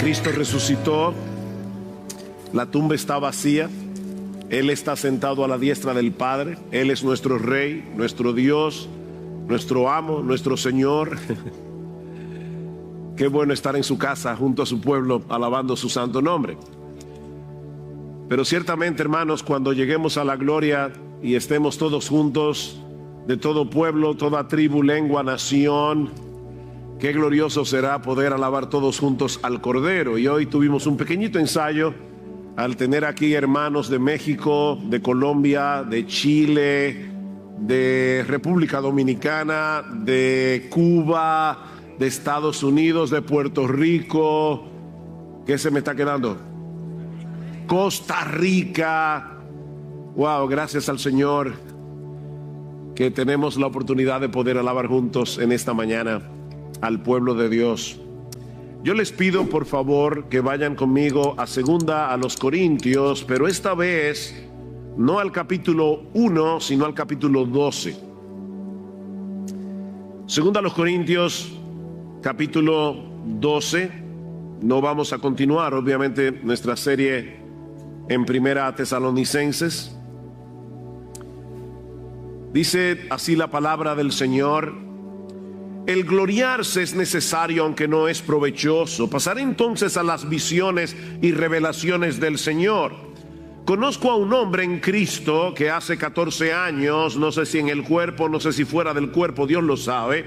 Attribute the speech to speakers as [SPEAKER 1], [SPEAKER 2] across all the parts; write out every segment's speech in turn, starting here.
[SPEAKER 1] Cristo resucitó, la tumba está vacía, Él está sentado a la diestra del Padre, Él es nuestro Rey, nuestro Dios, nuestro amo, nuestro Señor. Qué bueno estar en su casa junto a su pueblo alabando su santo nombre. Pero ciertamente, hermanos, cuando lleguemos a la gloria y estemos todos juntos, de todo pueblo, toda tribu, lengua, nación, qué glorioso será poder alabar todos juntos al Cordero. Y hoy tuvimos un pequeñito ensayo al tener aquí hermanos de México, de Colombia, de Chile, de República Dominicana, de Cuba, de Estados Unidos, de Puerto Rico. ¿Qué se me está quedando? Costa Rica. Wow, gracias al Señor que tenemos la oportunidad de poder alabar juntos en esta mañana al pueblo de Dios. Yo les pido por favor que vayan conmigo a segunda a los Corintios, pero esta vez no al capítulo 1, sino al capítulo 12. Segunda a los Corintios, capítulo 12. No vamos a continuar, obviamente, nuestra serie en Primera a Tesalonicenses. Dice así la palabra del Señor: el gloriarse es necesario, aunque no es provechoso. Pasaré entonces a las visiones y revelaciones del Señor. Conozco a un hombre en Cristo que hace 14 años, no sé si en el cuerpo, no sé si fuera del cuerpo, Dios lo sabe,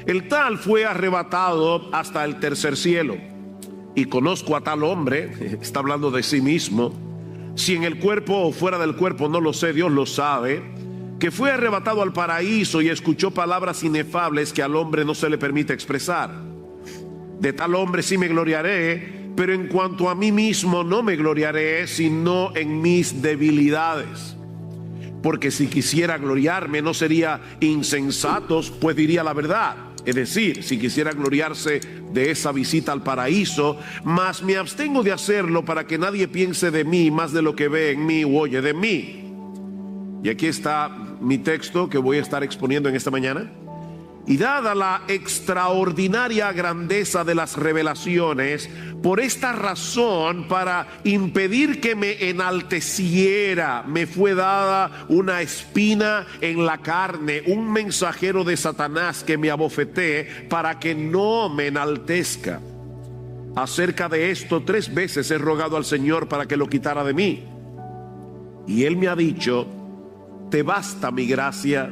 [SPEAKER 1] el tal fue arrebatado hasta el tercer cielo. Y conozco a tal hombre, está hablando de sí mismo, si en el cuerpo o fuera del cuerpo, no lo sé, Dios lo sabe, que fue arrebatado al paraíso y escuchó palabras inefables que al hombre no se le permite expresar. De tal hombre sí me gloriaré, pero en cuanto a mí mismo no me gloriaré, sino en mis debilidades. Porque si quisiera gloriarme no sería insensatos, pues diría la verdad. Es decir, si quisiera gloriarse de esa visita al paraíso, mas me abstengo de hacerlo para que nadie piense de mí más de lo que ve en mí u oye de mí. Y aquí está mi texto que voy a estar exponiendo en esta mañana. Y dada la extraordinaria grandeza de las revelaciones, por esta razón, para impedir que me enalteciera, me fue dada una espina en la carne, un mensajero de Satanás que me abofetee para que no me enaltezca. Acerca de esto 3 veces he rogado al Señor para que lo quitara de mí. Y Él me ha dicho: te basta mi gracia,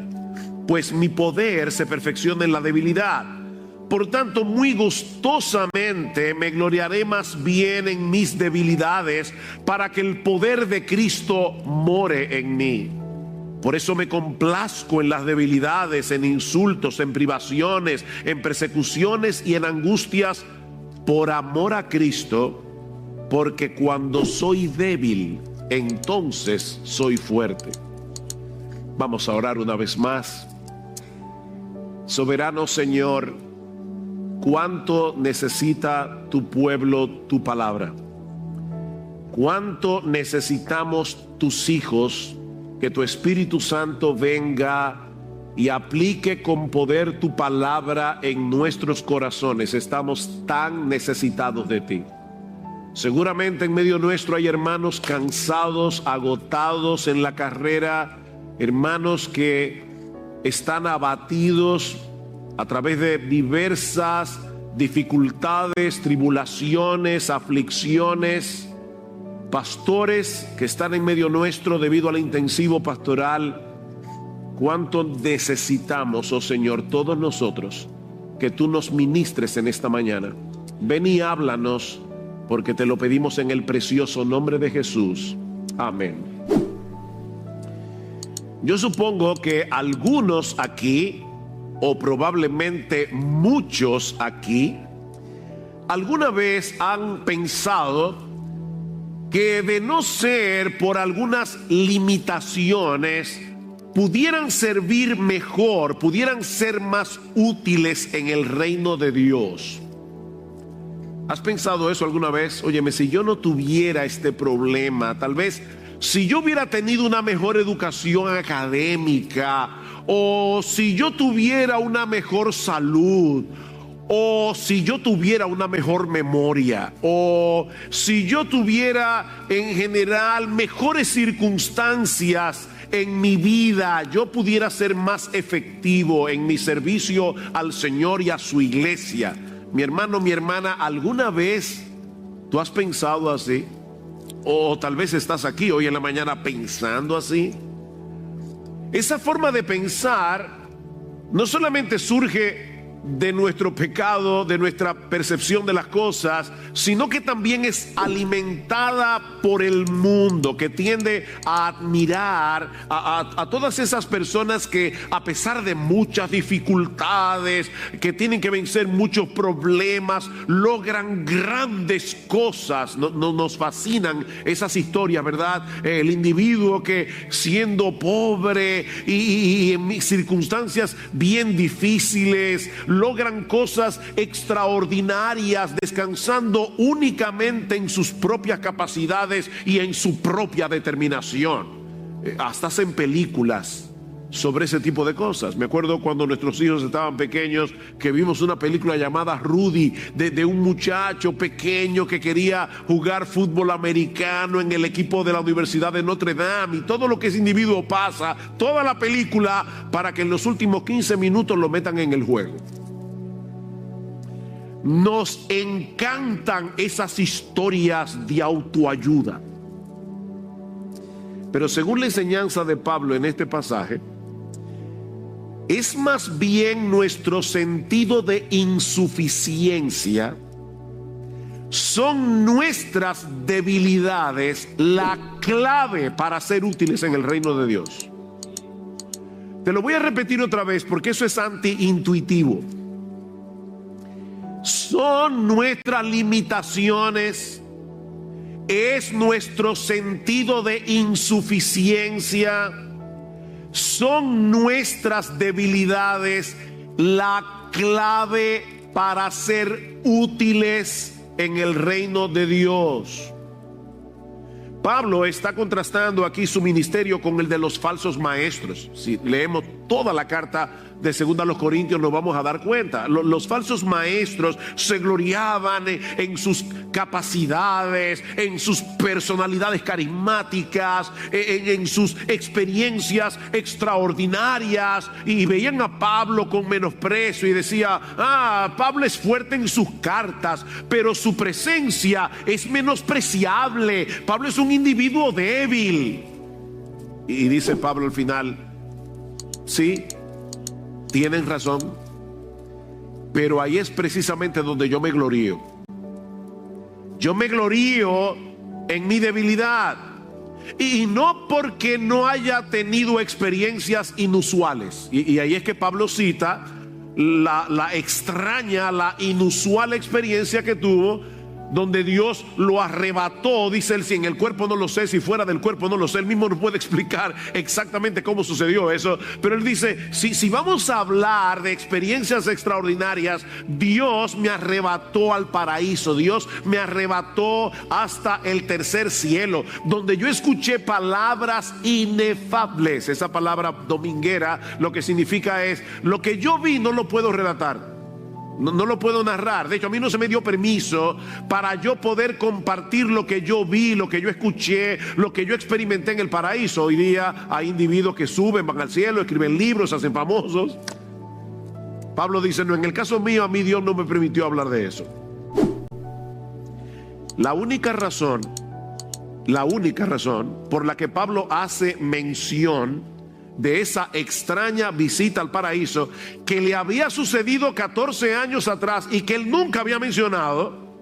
[SPEAKER 1] pues mi poder se perfecciona en la debilidad. Por tanto, muy gustosamente me gloriaré más bien en mis debilidades, para que el poder de Cristo more en mí. Por eso me complazco en las debilidades, en insultos, en privaciones, en persecuciones y en angustias, por amor a Cristo, porque cuando soy débil, entonces soy fuerte. Vamos a orar una vez más. Soberano Señor, cuánto necesita tu pueblo tu palabra. Cuánto necesitamos tus hijos, que tu Espíritu Santo venga y aplique con poder tu palabra en nuestros corazones. Estamos tan necesitados de ti. Seguramente en medio nuestro hay hermanos cansados, agotados en la carrera, hermanos que están abatidos a través de diversas dificultades, tribulaciones, aflicciones. Pastores que están en medio nuestro debido al intensivo pastoral. Cuánto necesitamos, oh Señor, todos nosotros, que tú nos ministres en esta mañana. Ven y háblanos, porque te lo pedimos en el precioso nombre de Jesús. Amén. Yo supongo que algunos aquí, o probablemente muchos aquí, alguna vez han pensado que de no ser por algunas limitaciones, pudieran servir mejor, pudieran ser más útiles en el reino de Dios. ¿Has pensado eso alguna vez? Óyeme, si yo no tuviera este problema, tal vez si yo hubiera tenido una mejor educación académica, o si yo tuviera una mejor salud, o si yo tuviera una mejor memoria, o si yo tuviera en general mejores circunstancias en mi vida, yo pudiera ser más efectivo en mi servicio al Señor y a su iglesia. Mi hermano, mi hermana, ¿alguna vez tú has pensado así? O tal vez estás aquí hoy en la mañana pensando así. Esa forma de pensar no solamente surge de nuestro pecado, de nuestra percepción de las cosas, sino que también es alimentada por el mundo, que tiende a admirar a todas esas personas que, a pesar de muchas dificultades, que tienen que vencer muchos problemas, logran grandes cosas. Nos fascinan esas historias, ¿verdad? El individuo que, siendo pobre y en circunstancias bien difíciles, logran cosas extraordinarias, descansando únicamente en sus propias capacidades y en su propia determinación. Hasta hacen películas sobre ese tipo de cosas. Me acuerdo cuando nuestros hijos estaban pequeños, que vimos una película llamada Rudy, de un muchacho pequeño que quería jugar fútbol americano en el equipo de la Universidad de Notre Dame, y todo lo que ese individuo pasa, toda la película, para que en los últimos 15 minutos lo metan en el juego. Nos encantan esas historias de autoayuda. Pero según la enseñanza de Pablo en este pasaje, es más bien nuestro sentido de insuficiencia, son nuestras debilidades la clave para ser útiles en el reino de Dios. Te lo voy a repetir otra vez porque eso es antiintuitivo. Son nuestras limitaciones, es nuestro sentido de insuficiencia, son nuestras debilidades la clave para ser útiles en el reino de Dios. Pablo está contrastando aquí su ministerio con el de los falsos maestros. Si leemos toda la carta de 2 a los Corintios nos vamos a dar cuenta. Los falsos maestros se gloriaban en sus capacidades, en sus personalidades carismáticas, en sus experiencias extraordinarias, y veían a Pablo con menosprecio y decía: Pablo es fuerte en sus cartas, pero su presencia es menospreciable. Pablo es un individuo débil. Y dice Pablo al final: sí, tienen razón, pero ahí es precisamente donde yo me glorío. Yo me glorío en mi debilidad, y no porque no haya tenido experiencias inusuales. Y ahí es que Pablo cita la extraña, la inusual experiencia que tuvo, donde Dios lo arrebató. Dice él: si en el cuerpo no lo sé, si fuera del cuerpo no lo sé. Él mismo no puede explicar exactamente cómo sucedió eso, pero él dice: si vamos a hablar de experiencias extraordinarias, Dios me arrebató al paraíso, Dios me arrebató hasta el tercer cielo, donde yo escuché palabras inefables. Esa palabra dominguera lo que significa es: lo que yo vi no lo puedo relatar, no lo puedo narrar. De hecho, a mí no se me dio permiso para yo poder compartir lo que yo vi, lo que yo escuché, lo que yo experimenté en el paraíso. Hoy día hay individuos que suben, van al cielo, escriben libros, se hacen famosos. Pablo dice: no, en el caso mío, a mí Dios no me permitió hablar de eso. La única razón por la que Pablo hace mención de esa extraña visita al paraíso, que le había sucedido 14 años atrás y que él nunca había mencionado,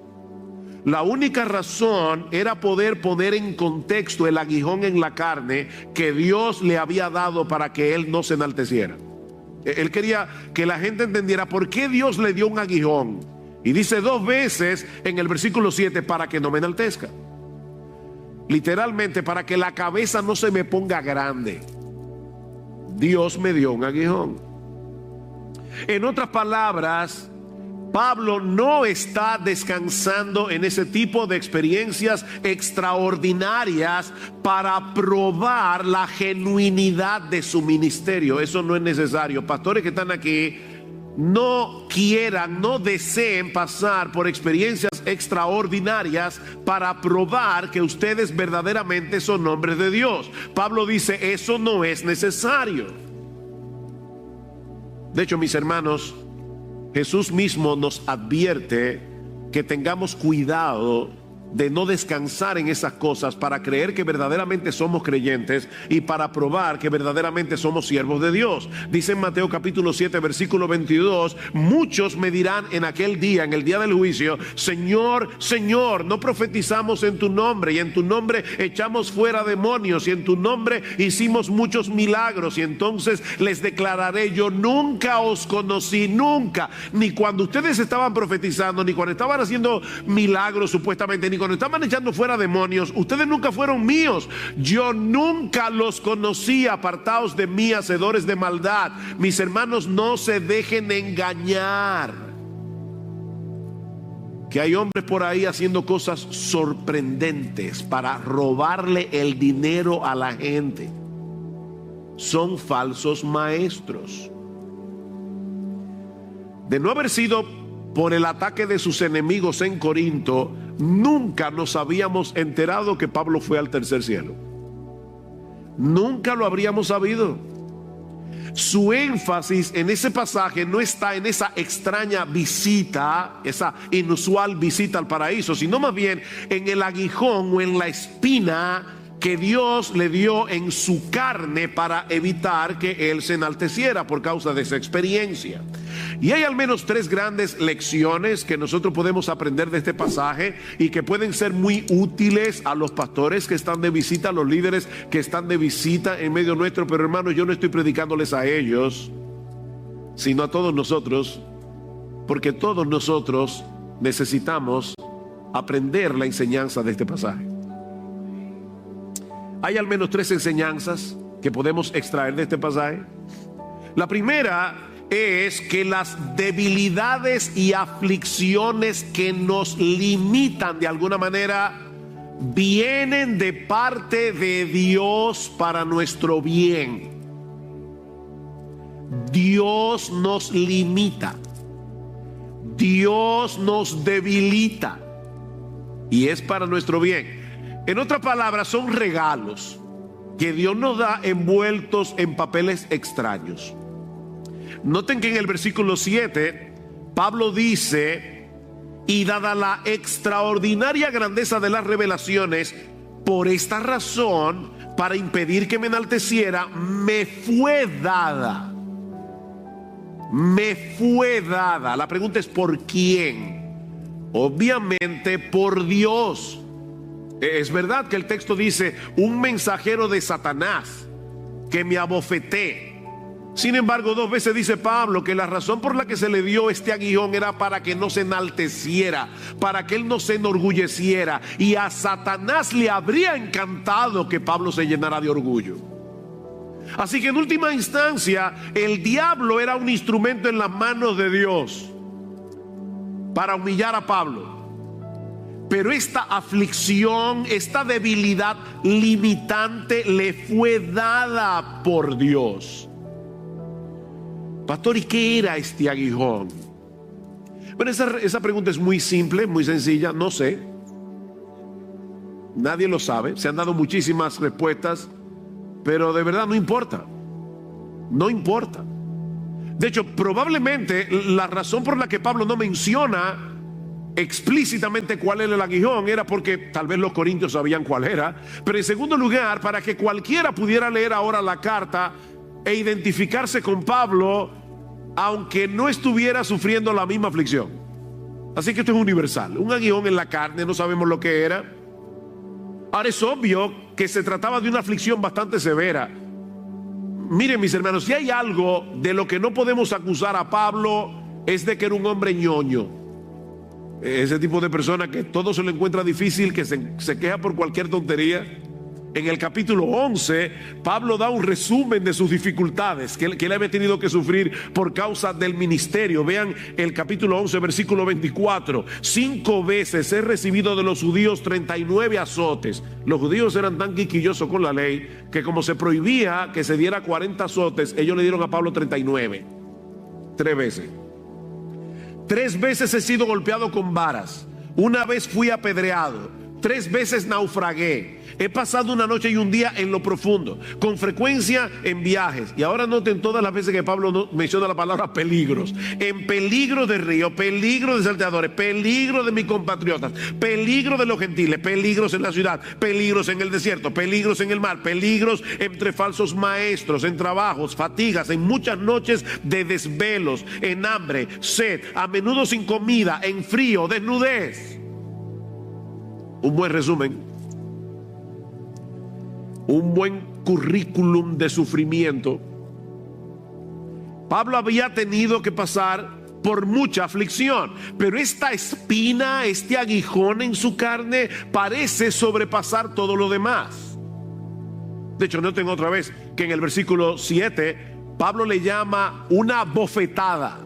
[SPEAKER 1] la única razón era poder poner en contexto el aguijón en la carne que Dios le había dado para que él no se enalteciera. Él quería que la gente entendiera por qué Dios le dio un aguijón, y dice 2 veces en el versículo 7: para que no me enaltezca. Literalmente, para que la cabeza no se me ponga grande, Dios me dio un aguijón. En otras palabras, Pablo no está descansando en ese tipo de experiencias extraordinarias para probar la genuinidad de su ministerio. Eso no es necesario. Pastores que están aquí, no quieran, no deseen pasar por experiencias extraordinarias para probar que ustedes verdaderamente son hombres de Dios. Pablo dice, eso no es necesario. De hecho, mis hermanos, Jesús mismo nos advierte que tengamos cuidado de no descansar en esas cosas para creer que verdaderamente somos creyentes y para probar que verdaderamente somos siervos de Dios. Dice en Mateo capítulo 7 versículo 22, muchos me dirán en aquel día, en el día del juicio, Señor, Señor, no profetizamos en tu nombre, y en tu nombre echamos fuera demonios, y en tu nombre hicimos muchos milagros. Y entonces les declararé, yo nunca os conocí, nunca, ni cuando ustedes estaban profetizando, ni cuando estaban haciendo milagros supuestamente, ni cuando estaban echando fuera demonios. Ustedes nunca fueron míos, yo nunca los conocí, apartaos de mí, hacedores de maldad. Mis hermanos, no se dejen engañar, que hay hombres por ahí haciendo cosas sorprendentes para robarle el dinero a la gente. Son falsos maestros. De no haber sido por el ataque de sus enemigos en Corinto, nunca nos habíamos enterado que Pablo fue al tercer cielo. Nunca lo habríamos sabido. Su énfasis en ese pasaje no está en esa extraña visita, esa inusual visita al paraíso, sino más bien en el aguijón o en la espina que Dios le dio en su carne para evitar que él se enalteciera por causa de esa experiencia. Y hay al menos tres grandes lecciones que nosotros podemos aprender de este pasaje y que pueden ser muy útiles a los pastores que están de visita, a los líderes que están de visita en medio nuestro. Pero hermanos, yo no estoy predicándoles a ellos, sino a todos nosotros, porque todos nosotros necesitamos aprender la enseñanza de este pasaje. Hay al menos tres enseñanzas que podemos extraer de este pasaje. La primera es que las debilidades y aflicciones que nos limitan de alguna manera vienen de parte de Dios para nuestro bien. Dios nos limita, Dios nos debilita, y es para nuestro bien. En otras palabras, son regalos que Dios nos da envueltos en papeles extraños. Noten que en el versículo 7, Pablo dice, y dada la extraordinaria grandeza de las revelaciones, por esta razón, para impedir que me enalteciera, me fue dada. Me fue dada. La pregunta es, ¿por quién? Obviamente por Dios. Es verdad que el texto dice, un mensajero de Satanás que me abofeté. Sin embargo, dos veces dice Pablo que la razón por la que se le dio este aguijón era para que no se enalteciera, para que él no se enorgulleciera. Y a Satanás le habría encantado que Pablo se llenara de orgullo. Así que en última instancia, el diablo era un instrumento en las manos de Dios para humillar a Pablo. Pero esta aflicción, esta debilidad limitante le fue dada por Dios. Pastor, ¿y qué era este aguijón? Bueno, esa pregunta es muy simple, muy sencilla, no sé. Nadie lo sabe, se han dado muchísimas respuestas, pero de verdad no importa. No importa. De hecho, probablemente la razón por la que Pablo no menciona explícitamente cuál era el aguijón era porque tal vez los corintios sabían cuál era, pero en segundo lugar, para que cualquiera pudiera leer ahora la carta e identificarse con Pablo, aunque no estuviera sufriendo la misma aflicción. Así que esto es universal. Un aguijón en la carne, no sabemos lo que era. Ahora es obvio que se trataba de una aflicción bastante severa. Miren, mis hermanos, si hay algo de lo que no podemos acusar a Pablo, es de que era un hombre ñoño. Ese tipo de persona que todo se lo encuentra difícil, que se queja por cualquier tontería. En el capítulo 11, Pablo da un resumen de sus dificultades que él había tenido que sufrir por causa del ministerio. Vean el capítulo 11, versículo 24. 5 veces he recibido de los judíos 39 azotes. Los judíos eran tan quisquillosos con la ley que como se prohibía que se diera 40 azotes, ellos le dieron a Pablo 39. 3 veces. 3 veces he sido golpeado con varas. Una vez fui apedreado. 3 veces naufragué. He pasado una noche y un día en lo profundo, con frecuencia en viajes. Y ahora noten todas las veces que Pablo menciona la palabra peligros. En peligro de río, peligro de salteadores, peligro de mis compatriotas, peligro de los gentiles, peligros en la ciudad, peligros en el desierto, peligros en el mar, peligros entre falsos maestros, en trabajos, fatigas, en muchas noches de desvelos, en hambre, sed, a menudo sin comida, en frío, desnudez. Un buen resumen. Un buen currículum de sufrimiento. Pablo había tenido que pasar por mucha aflicción, pero esta espina, este aguijón en su carne parece sobrepasar todo lo demás. De hecho, noten otra vez que en el versículo 7 Pablo le llama una bofetada.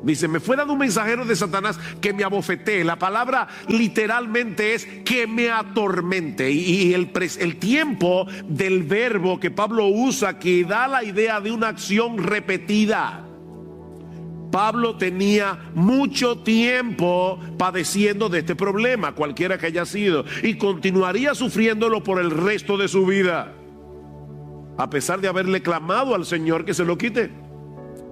[SPEAKER 1] Dice, me fue dado un mensajero de Satanás que me abofetee. La palabra literalmente es que me atormente. Y el tiempo del verbo que Pablo usa, que da la idea de una acción repetida. Pablo tenía mucho tiempo padeciendo de este problema, cualquiera que haya sido, y continuaría sufriéndolo por el resto de su vida, a pesar de haberle clamado al Señor que se lo quite.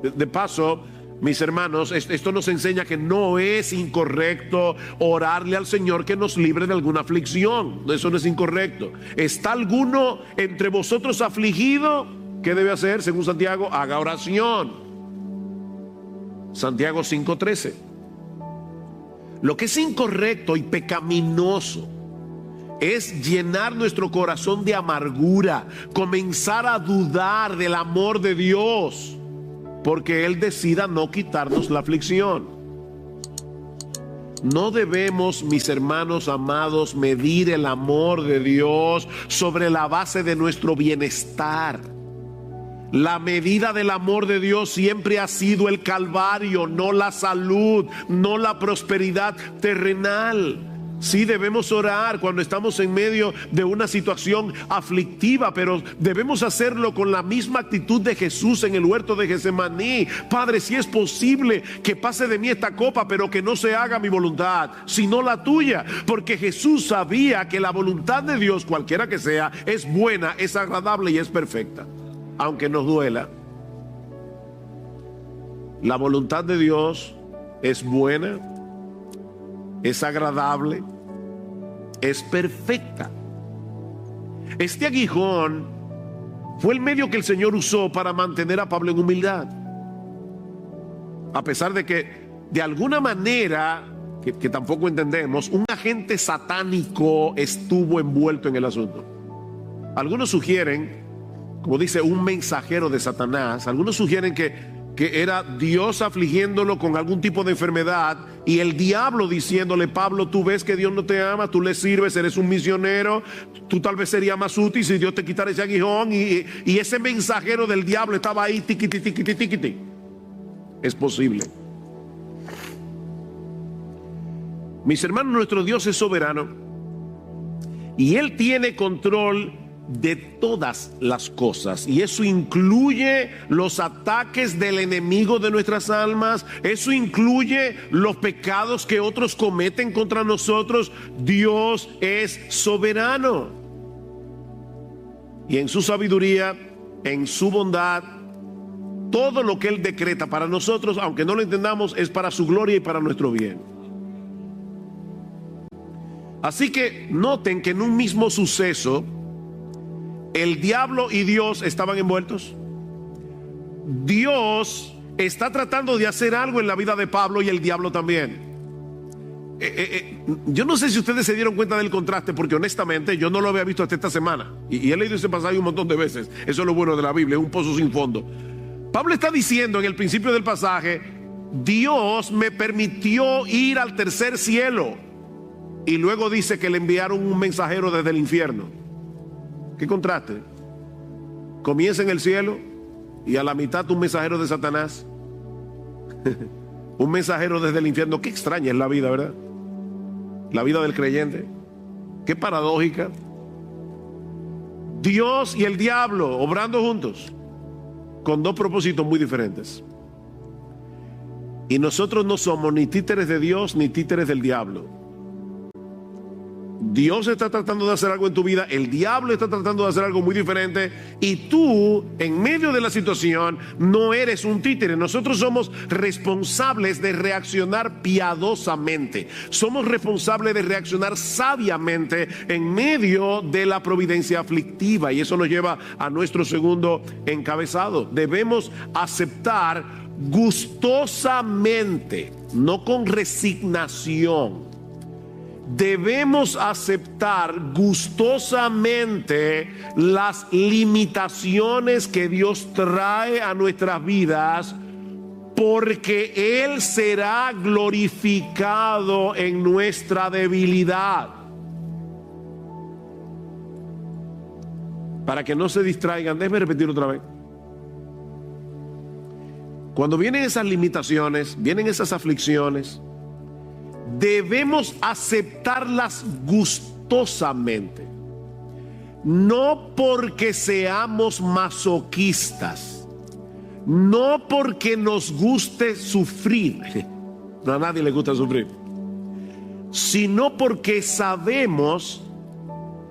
[SPEAKER 1] De paso, mis hermanos, esto nos enseña que no es incorrecto orarle al Señor que nos libre de alguna aflicción. Eso no es incorrecto. ¿Está alguno entre vosotros afligido? ¿Qué debe hacer? Según Santiago, haga oración. Santiago 5:13. Lo que es incorrecto y pecaminoso es llenar nuestro corazón de amargura, comenzar a dudar del amor de Dios, porque Él decida no quitarnos la aflicción. No debemos, mis hermanos amados, medir el amor de Dios sobre la base de nuestro bienestar. La medida del amor de Dios siempre ha sido el Calvario, no la salud, no la prosperidad terrenal. Sí, debemos orar cuando estamos en medio de una situación aflictiva, pero debemos hacerlo con la misma actitud de Jesús en el huerto de Getsemaní. Padre, si es posible que pase de mí esta copa, pero que no se haga mi voluntad, sino la tuya. Porque Jesús sabía que la voluntad de Dios, cualquiera que sea, es buena, es agradable y es perfecta. Aunque nos duela, la voluntad de Dios es buena, es agradable, es perfecta. Este aguijón fue el medio que el Señor usó para mantener a Pablo en humildad, a pesar de que de alguna manera que tampoco entendemos, un agente satánico estuvo envuelto en el asunto. Algunos sugieren, como dice, un mensajero de Satanás. Algunos sugieren que era Dios afligiéndolo con algún tipo de enfermedad y el diablo diciéndole: Pablo, tú ves que Dios no te ama, tú le sirves, eres un misionero, tú tal vez serías más útil si Dios te quitara ese aguijón, y ese mensajero del diablo estaba ahí, tiquiti, tiquiti, tiquiti. Es posible. Mis hermanos, nuestro Dios es soberano y Él tiene control de todas las cosas, y eso incluye los ataques del enemigo de nuestras almas, eso incluye los pecados que otros cometen contra nosotros. Dios es soberano y en su sabiduría, en su bondad, todo lo que Él decreta para nosotros, aunque no lo entendamos, es para su gloria y para nuestro bien. Así que noten que en un mismo suceso el diablo y Dios estaban envueltos. Dios está tratando de hacer algo en la vida de Pablo y el diablo también. Yo no sé si ustedes se dieron cuenta del contraste, porque honestamente yo no lo había visto hasta esta semana, y he leído ese pasaje un montón de veces. Eso es lo bueno de la Biblia, es un pozo sin fondo. Pablo está diciendo en el principio del pasaje: Dios me permitió ir al tercer cielo, y luego dice que le enviaron un mensajero desde el infierno. ¿Qué contraste? Comienza en el cielo y a la mitad un mensajero de Satanás. Un mensajero desde el infierno. Qué extraña es la vida, ¿verdad? La vida del creyente. Qué paradójica. Dios y el diablo obrando juntos, con dos propósitos muy diferentes. Y nosotros no somos ni títeres de Dios ni títeres del diablo. Dios está tratando de hacer algo en tu vida, el diablo está tratando de hacer algo muy diferente, y tú, en medio de la situación, no eres un títere. Nosotros somos responsables de reaccionar piadosamente, somos responsables de reaccionar sabiamente en medio de la providencia aflictiva, y eso nos lleva a nuestro segundo encabezado. Debemos aceptar gustosamente, no con resignación. Debemos aceptar gustosamente las limitaciones que Dios trae a nuestras vidas, porque Él será glorificado en nuestra debilidad. Para que no se distraigan, déjenme repetir otra vez. Cuando vienen esas limitaciones, vienen esas aflicciones, debemos aceptarlas gustosamente, no porque seamos masoquistas, no porque nos guste sufrir, no, a nadie le gusta sufrir, sino porque sabemos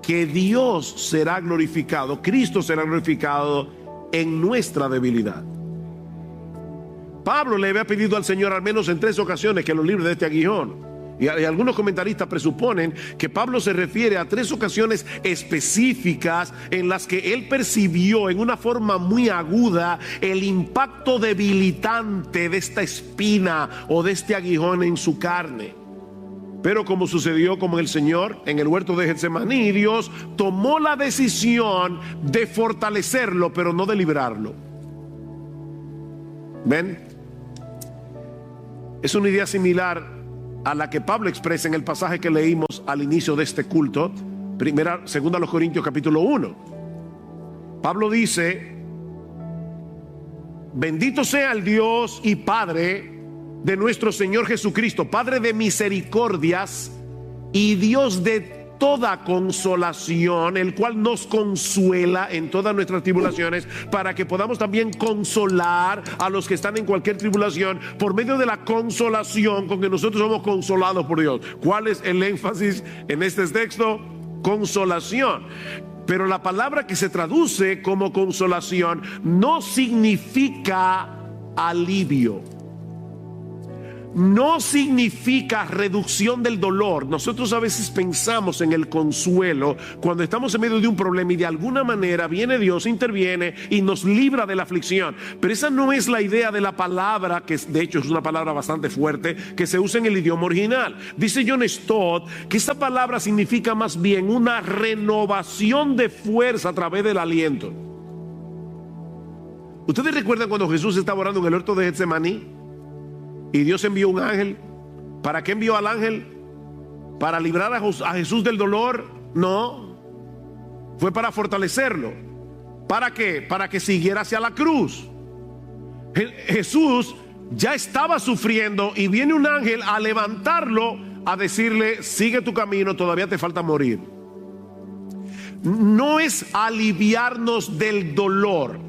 [SPEAKER 1] que Dios será glorificado, Cristo será glorificado en nuestra debilidad. Pablo le había pedido al Señor al menos en 3 ocasiones que lo libre de este aguijón. Y algunos comentaristas presuponen que Pablo se refiere a 3 ocasiones específicas en las que él percibió en una forma muy aguda el impacto debilitante de esta espina o de este aguijón en su carne. Pero como sucedió con el Señor en el huerto de Getsemaní, Dios tomó la decisión de fortalecerlo, pero no de librarlo. ¿Ven? Es una idea similar a la que Pablo expresa en el pasaje que leímos al inicio de este culto, segunda a los Corintios capítulo 1. Pablo dice: bendito sea el Dios y Padre de nuestro Señor Jesucristo, Padre de misericordias y Dios de toda consolación, el cual nos consuela en todas nuestras tribulaciones, para que podamos también consolar a los que están en cualquier tribulación por medio de la consolación con que nosotros somos consolados por Dios. ¿Cuál es el énfasis en este texto? Consolación. Pero la palabra que se traduce como consolación no significa alivio, no significa reducción del dolor. Nosotros a veces pensamos en el consuelo cuando estamos en medio de un problema y de alguna manera viene Dios, interviene y nos libra de la aflicción. Pero esa no es la idea de la palabra, que de hecho es una palabra bastante fuerte que se usa en el idioma original. Dice John Stott que esta palabra significa más bien una renovación de fuerza a través del aliento. ¿Ustedes recuerdan cuando Jesús estaba orando en el huerto de Getsemaní? Y Dios envió un ángel. ¿Para qué envió al ángel? ¿Para librar a Jesús del dolor? No. Fue para fortalecerlo. ¿Para qué? Para que siguiera hacia la cruz. Jesús ya estaba sufriendo y viene un ángel a levantarlo, a decirle: sigue tu camino, todavía te falta morir. No es aliviarnos del dolor,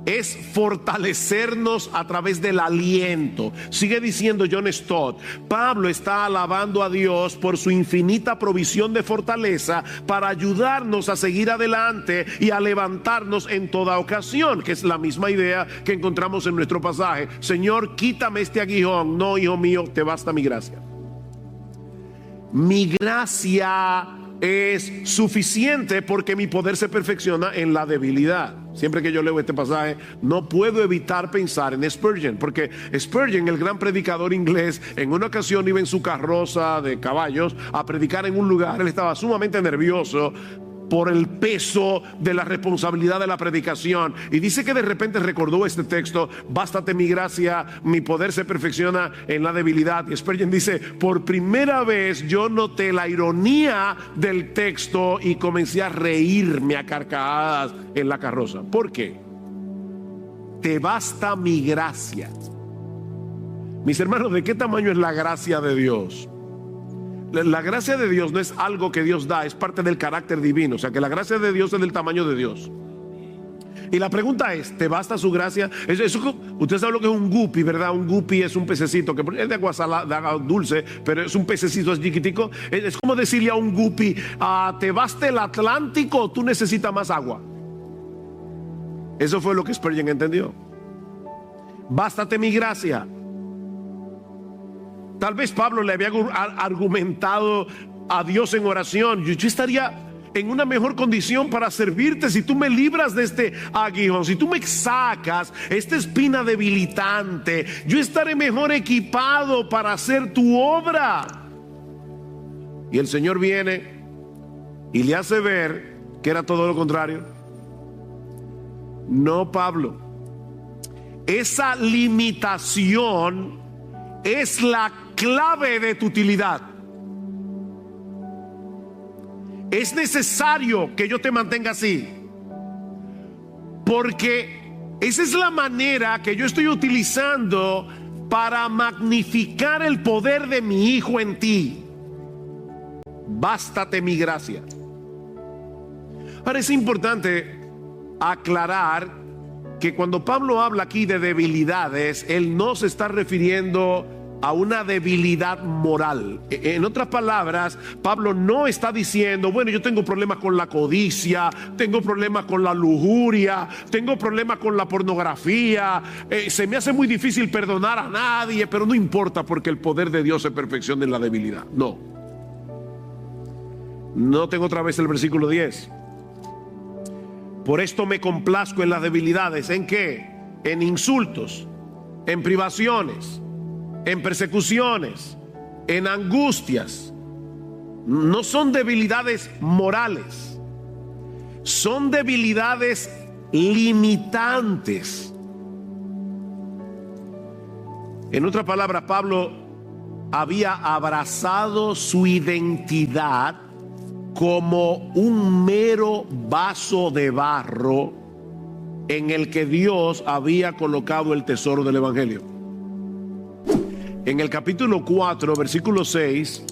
[SPEAKER 1] es fortalecernos a través del aliento. Sigue diciendo John Stott: Pablo está alabando a Dios por su infinita provisión de fortaleza para ayudarnos a seguir adelante y a levantarnos en toda ocasión, que es la misma idea que encontramos en nuestro pasaje. Señor, quítame este aguijón. No, hijo mío, te basta mi gracia. Mi gracia es suficiente porque mi poder se perfecciona en la debilidad. Siempre que yo leo este pasaje no puedo evitar pensar en Spurgeon, porque Spurgeon, el gran predicador inglés, en una ocasión iba en su carroza de caballos a predicar en un lugar. Él estaba sumamente nervioso por el peso de la responsabilidad de la predicación, y dice que de repente recordó este texto: bástate mi gracia, mi poder se perfecciona en la debilidad. Y Spurgeon dice: por primera vez yo noté la ironía del texto y comencé a reírme a carcajadas en la carroza. ¿Por qué? Te basta mi gracia. Mis hermanos, ¿de qué tamaño es la gracia de Dios? La gracia de Dios no es algo que Dios da, es parte del carácter divino. O sea que la gracia de Dios es del tamaño de Dios. Y la pregunta es, ¿te basta su gracia? Usted sabe lo que es un guppy, ¿verdad? Un guppy es un pececito que es de agua salada, de agua dulce, pero es un pececito, es chiquitico. Es como decirle a un guppy, ¿te basta el Atlántico o tú necesitas más agua? Eso fue lo que Spurgeon entendió. Bástate mi gracia. Tal vez Pablo le había argumentado a Dios en oración: yo estaría en una mejor condición para servirte si tú me libras de este aguijón, si tú me sacas esta espina debilitante, yo estaré mejor equipado para hacer tu obra. Y el Señor viene y le hace ver que era todo lo contrario. No, Pablo, esa limitación es la clave de tu utilidad. Es necesario que yo te mantenga así, porque esa es la manera que yo estoy utilizando para magnificar el poder de mi Hijo en ti. Bástate mi gracia. Ahora es importante aclarar que cuando Pablo habla aquí de debilidades, él no se está refiriendo a una debilidad moral. En otras palabras, Pablo no está diciendo: bueno, yo tengo problemas con la codicia, tengo problemas con la lujuria, tengo problemas con la pornografía, se me hace muy difícil perdonar a nadie, pero no importa, porque el poder de Dios se perfecciona en la debilidad. No. Noten otra vez el versículo 10. Por esto me complazco en las debilidades. ¿En qué? En insultos, en privaciones, en persecuciones, en angustias. No son debilidades morales, son debilidades limitantes. En otras palabras, Pablo había abrazado su identidad como un mero vaso de barro en el que Dios había colocado el tesoro del Evangelio. En el capítulo 4, versículo 6,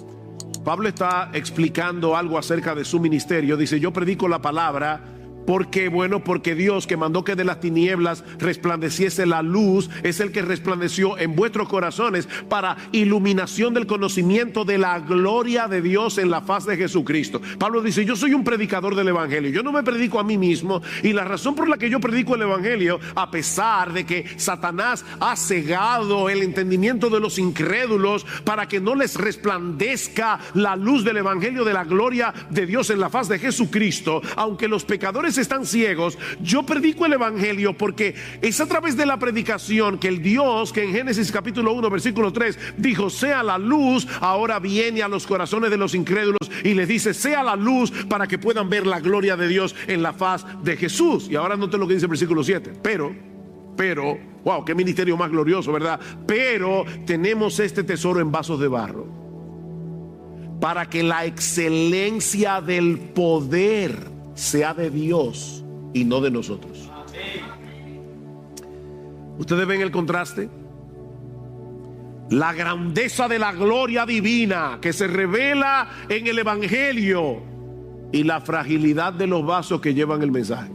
[SPEAKER 1] Pablo está explicando algo acerca de su ministerio. Dice: yo predico la palabra porque Dios, que mandó que de las tinieblas resplandeciese la luz, es el que resplandeció en vuestros corazones para iluminación del conocimiento de la gloria de Dios en la faz de Jesucristo. Pablo dice: yo soy un predicador del Evangelio, yo no me predico a mí mismo, y la razón por la que yo predico el Evangelio, a pesar de que Satanás ha cegado el entendimiento de los incrédulos para que no les resplandezca la luz del Evangelio de la gloria de Dios en la faz de Jesucristo, aunque los pecadores están ciegos, yo predico el Evangelio porque es a través de la predicación que el Dios que en Génesis capítulo 1 versículo 3 dijo: sea la luz, ahora viene a los corazones de los incrédulos y les dice: sea la luz, para que puedan ver la gloria de Dios en la faz de Jesús. Y ahora noten lo que dice el versículo 7. Pero, wow, qué ministerio más glorioso, ¿verdad? Pero tenemos este tesoro en vasos de barro, para que la excelencia del poder sea de Dios y no de nosotros. Ustedes ven el contraste. La grandeza de la gloria divina que se revela en el Evangelio y la fragilidad de los vasos que llevan el mensaje.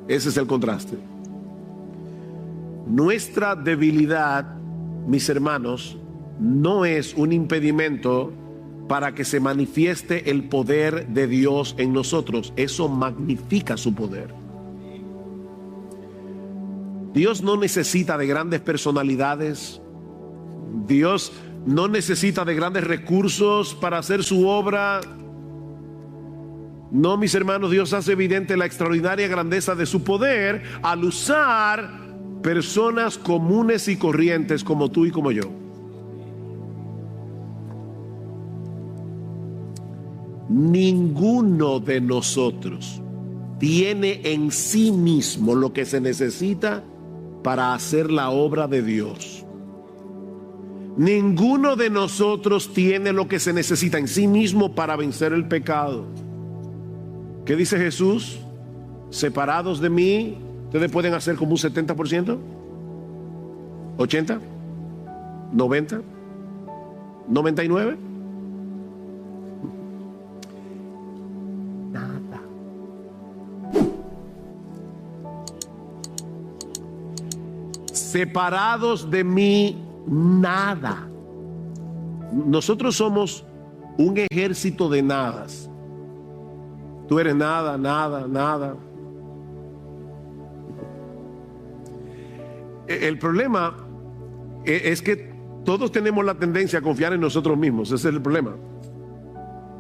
[SPEAKER 1] Ese es el contraste. Nuestra debilidad, mis hermanos, no es un impedimento para que se manifieste el poder de Dios en nosotros. Eso magnifica su poder. Dios no necesita de grandes personalidades. Dios no necesita de grandes recursos para hacer su obra. No, mis hermanos, Dios hace evidente la extraordinaria grandeza de su poder al usar personas comunes y corrientes como tú y como yo. Ninguno de nosotros tiene en sí mismo lo que se necesita para hacer la obra de Dios. Ninguno de nosotros tiene lo que se necesita en sí mismo para vencer el pecado. ¿Qué dice Jesús? Separados de mí, ustedes pueden hacer como un 70%, 80%, 90%, 99%. separados de mí, nada. Nosotros somos un ejército de nadas. Tú eres nada, nada, nada. El problema es que todos tenemos la tendencia a confiar en nosotros mismos. Ese es el problema.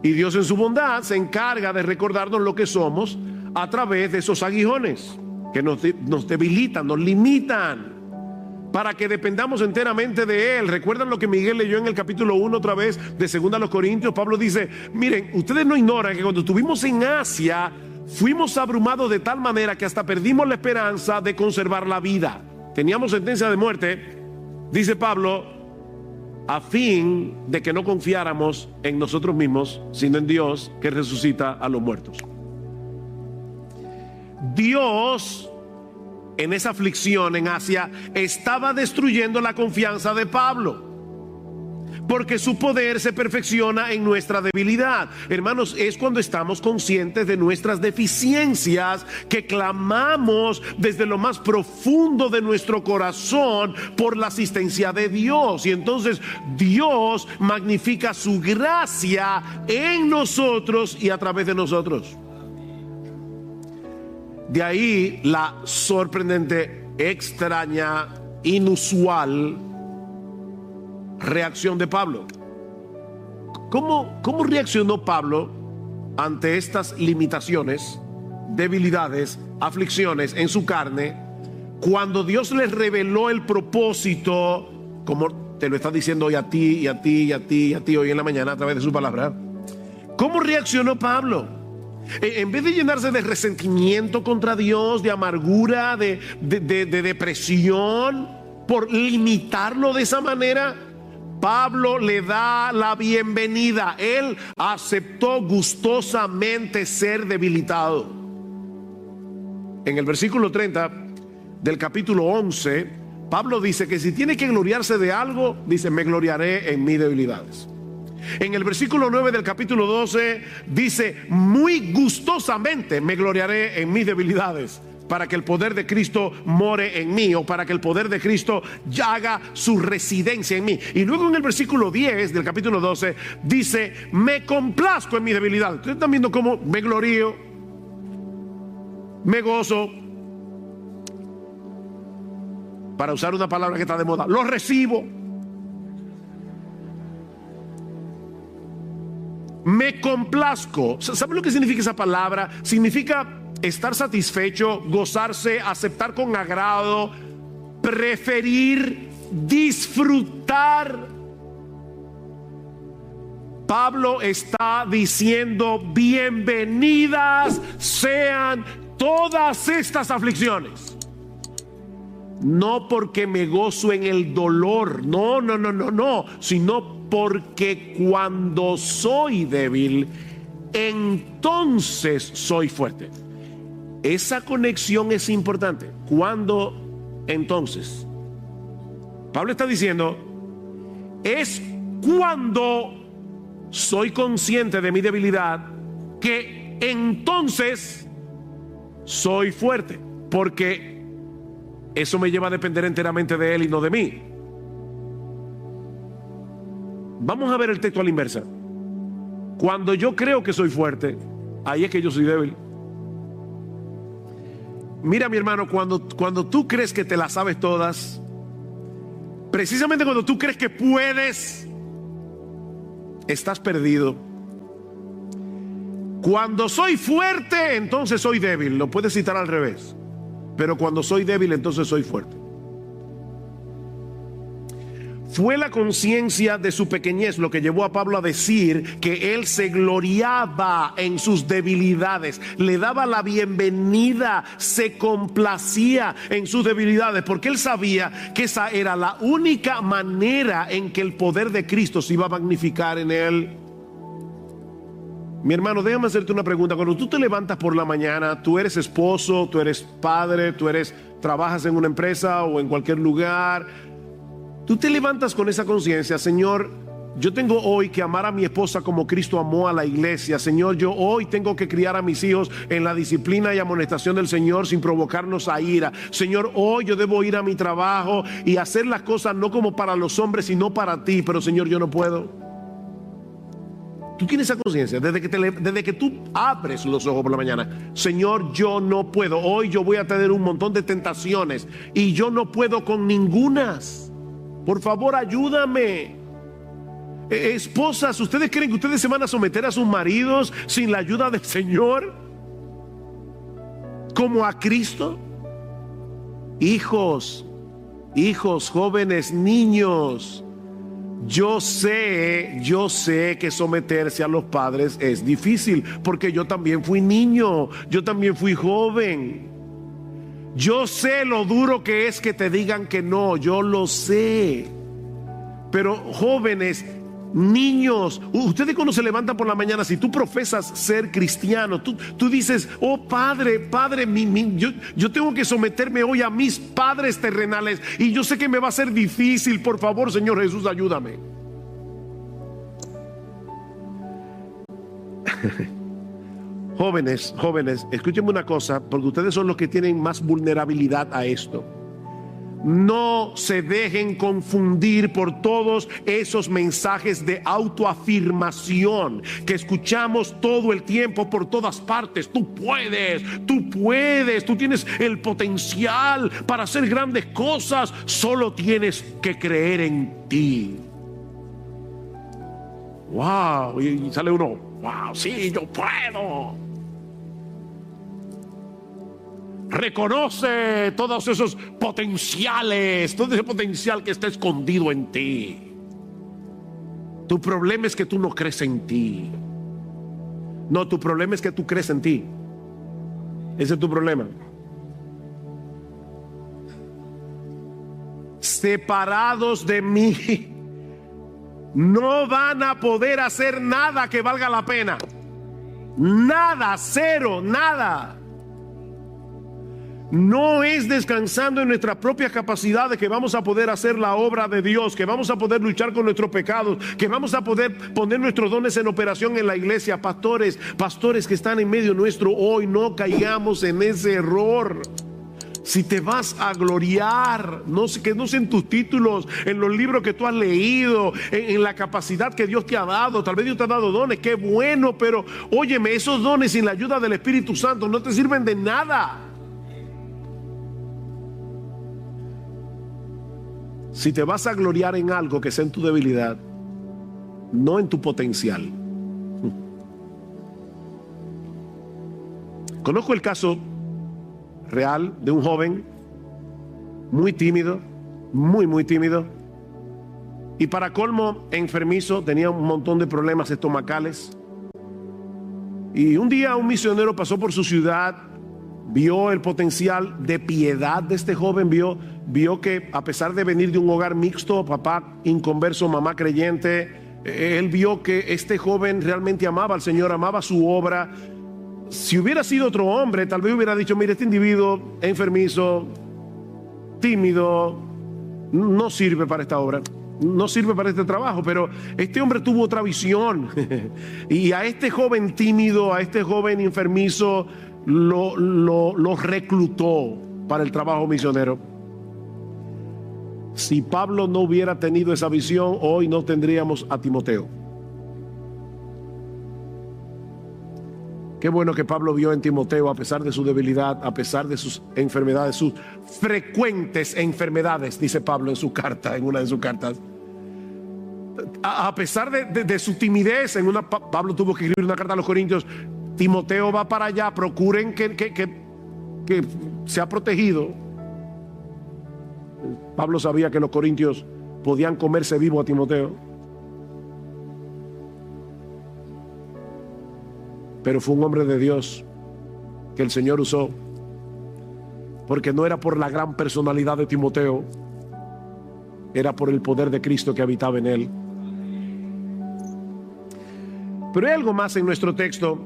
[SPEAKER 1] Y Dios en su bondad se encarga de recordarnos lo que somos a través de esos aguijones que nos debilitan, nos limitan, para que dependamos enteramente de Él. ¿Recuerdan lo que Miguel leyó en el capítulo 1 otra vez de 2 Corintios? Pablo dice, miren, ustedes no ignoran que cuando estuvimos en Asia fuimos abrumados de tal manera que hasta perdimos la esperanza de conservar la vida. Teníamos sentencia de muerte, dice Pablo, a fin de que no confiáramos en nosotros mismos, sino en Dios que resucita a los muertos. Dios, en esa aflicción en Asia, estaba destruyendo la confianza de Pablo, porque su poder se perfecciona en nuestra debilidad. Hermanos, es cuando estamos conscientes de nuestras deficiencias que clamamos desde lo más profundo de nuestro corazón por la asistencia de Dios. Y entonces Dios magnifica su gracia en nosotros y a través de nosotros. De ahí la sorprendente, extraña, inusual reacción de Pablo. ¿Cómo reaccionó Pablo ante estas limitaciones, debilidades, aflicciones en su carne, cuando Dios les reveló el propósito, como te lo está diciendo hoy a ti y a ti y a ti y a ti hoy en la mañana a través de su palabra? ¿Cómo reaccionó Pablo? En vez de llenarse de resentimiento contra Dios, de amargura, de depresión por limitarlo de esa manera, Pablo le da la bienvenida. Él aceptó gustosamente ser debilitado. En el versículo 30 del capítulo 11, Pablo dice que si tiene que gloriarse de algo, dice, me gloriaré en mis debilidades. En el versículo 9 del capítulo 12 dice, muy gustosamente me gloriaré en mis debilidades, para que el poder de Cristo more en mí, o para que el poder de Cristo haga su residencia en mí. Y luego en el versículo 10 del capítulo 12 dice, me complazco en mis debilidades. Ustedes están viendo cómo me glorío, me gozo, para usar una palabra que está de moda, lo recibo. Me complazco. ¿Saben lo que significa esa palabra? Significa estar satisfecho, gozarse, aceptar con agrado, preferir, disfrutar. Pablo está diciendo, bienvenidas sean todas estas aflicciones. No porque me gozo en el dolor, no, sino porque cuando soy débil, entonces soy fuerte. Esa conexión es importante. Cuando entonces, Pablo está diciendo, es cuando soy consciente de mi debilidad que entonces soy fuerte, porque eso me lleva a depender enteramente de Él y no de mí. Vamos a ver el texto a la inversa. Cuando yo creo que soy fuerte, ahí es que yo soy débil. Mira, mi hermano, cuando tú crees que te las sabes todas, precisamente cuando tú crees que puedes, estás perdido. Cuando soy fuerte, entonces soy débil. Lo puedes citar al revés. Pero cuando soy débil, entonces soy fuerte. Fue la conciencia de su pequeñez lo que llevó a Pablo a decir que él se gloriaba en sus debilidades, le daba la bienvenida, se complacía en sus debilidades, porque él sabía que esa era la única manera en que el poder de Cristo se iba a magnificar en él. Mi hermano, déjame hacerte una pregunta. Cuando tú te levantas por la mañana, tú eres esposo, tú eres padre, trabajas en una empresa o en cualquier lugar, tú te levantas con esa conciencia, Señor, yo tengo hoy que amar a mi esposa como Cristo amó a la iglesia. Señor, yo hoy tengo que criar a mis hijos en la disciplina y amonestación del Señor sin provocarnos a ira. Señor, hoy yo debo ir a mi trabajo y hacer las cosas no como para los hombres, sino para ti. Pero Señor, yo no puedo. Tú tienes esa conciencia desde que tú abres los ojos por la mañana. Señor, yo no puedo. Hoy yo voy a tener un montón de tentaciones y yo no puedo con ningunas. Por favor, ayúdame. Esposas, ¿ustedes creen que ustedes se van a someter a sus maridos sin la ayuda del Señor? ¿Como a Cristo? Hijos, jóvenes, niños, yo sé que someterse a los padres es difícil, porque yo también fui niño, yo también fui joven. Yo sé lo duro que es que te digan que no, yo lo sé. Pero jóvenes, niños, ustedes cuando se levantan por la mañana, si tú profesas ser cristiano, tú dices, oh Padre, yo tengo que someterme hoy a mis padres terrenales y yo sé que me va a ser difícil. Por favor, Señor Jesús, ayúdame. Jóvenes, escúchenme una cosa, porque ustedes son los que tienen más vulnerabilidad a esto. No se dejen confundir por todos esos mensajes de autoafirmación que escuchamos todo el tiempo por todas partes. Tú puedes, tú tienes el potencial para hacer grandes cosas, solo tienes que creer en ti. Wow, y sale uno, wow, sí, yo puedo. Reconoce todos esos potenciales, todo ese potencial que está escondido en ti. Tu problema es que tú no crees en ti. No, tu problema es que tú crees en ti. Ese es tu problema. Separados de mí, no van a poder hacer nada que valga la pena. Nada, cero, nada. No es descansando en nuestras propias capacidades que vamos a poder hacer la obra de Dios, que vamos a poder luchar con nuestros pecados, que vamos a poder poner nuestros dones en operación en la iglesia. Pastores que están en medio nuestro hoy, no caigamos en ese error. Si te vas a gloriar, que no sea en tus títulos, en los libros que tú has leído, en la capacidad que Dios te ha dado. Tal vez Dios te ha dado dones, qué bueno, pero óyeme, esos dones sin la ayuda del Espíritu Santo no te sirven de nada. Si te vas a gloriar en algo que sea en tu debilidad, no en tu potencial. Conozco el caso real de un joven muy tímido, muy tímido, y para colmo enfermizo, tenía un montón de problemas estomacales. Y un día un misionero pasó por su ciudad, vio el potencial de piedad de este joven, vio que a pesar de venir de un hogar mixto, papá inconverso, mamá creyente, él vio que este joven realmente amaba al Señor, amaba su obra. Si hubiera sido otro hombre, tal vez hubiera dicho, mire, este individuo enfermizo, tímido, no sirve para esta obra, no sirve para este trabajo. Pero este hombre tuvo otra visión y a este joven tímido, a este joven enfermizo, lo reclutó para el trabajo misionero. Si Pablo no hubiera tenido esa visión, hoy no tendríamos a Timoteo. Qué bueno que Pablo vio en Timoteo, a pesar de su debilidad, a pesar de sus enfermedades, sus frecuentes enfermedades, dice Pablo en su carta, en una de sus cartas. A pesar de su timidez, Pablo tuvo que escribir una carta a los Corintios. Timoteo va para allá, procuren que sea protegido. Pablo sabía que los corintios podían comerse vivo a Timoteo, pero fue un hombre de Dios que el Señor usó, porque no era por la gran personalidad de Timoteo, era por el poder de Cristo que habitaba en él. Pero hay algo más en nuestro texto